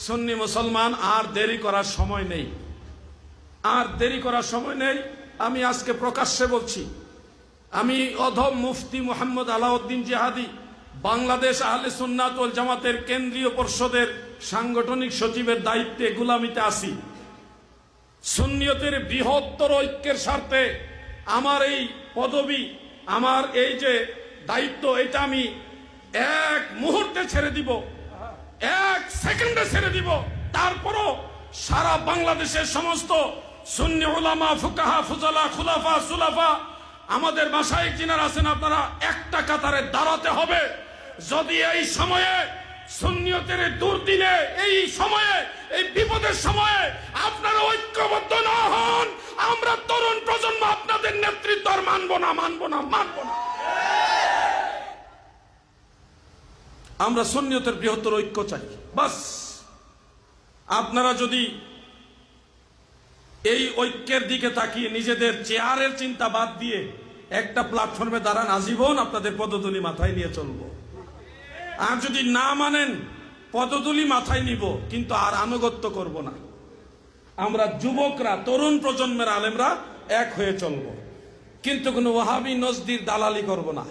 সুন্নি মুসলমান, আর দেরি করার সময় নেই, আর দেরি করার সময় নেই। আমি আজকে প্রকাশ্যে বলছি, আমি অধম মুফতি মুহাম্মদ আলাউদ্দিন জিহাদি, বাংলাদেশ আহলে সুন্নাত ওয়াল জামাতের কেন্দ্রীয় পরিষদের সাংগঠনিক সচিবের দায়িত্বে গুলামিতে আছি। সুন্নিয়তের বৃহত্তর ঐক্যের স্বার্থে আমার এই পদবি, আমার এই যে দায়িত্ব, এটা আমি এক মুহূর্তে ছেড়ে দিব, এক সেকেন্ডে ছেড়ে দিব। তারপরও সারা বাংলাদেশের সমস্ত সুন্নি উলামা, ফুকাহা, ফুজালা, খুলাফা, সুলাফা, আমাদের মাশায়েখ যিনারা আছেন, আপনারা একটা কাতারে দাঁড়াতে হবে। যদি এই সময়ে সুন্নিয়তের দুর্দিনে, এই সময়ে, এই বিপদের সময়ে আপনারা ঐক্যবদ্ধ না হন, আমরা তরুণ প্রজন্ম আপনাদের নেতৃত্ব আর মানব না, মানব না, মানব না। আমরা সুন্নিয়তের বৃহত্তর ঐক্য চাই। বাস আপনারা যদি এই ঐক্যের দিকে তাকিয়ে নিজেদের চেয়ারের চিন্তা বাদ দিয়ে একটা প্ল্যাটফর্মে দাঁড়ান, আজীবন আপনাদের পদতুলি মাথায় নিয়ে চলবো। আর যদি না মানেন, পদতুলি মাথায় নিব, কিন্তু আর আনুগত্য করব না। আমরা যুবকরা, তরুণ প্রজন্মের আলেমরা এক হয়ে চলবো, কিন্তু কোনো ওয়াহাবি নজদির দালালি করব না।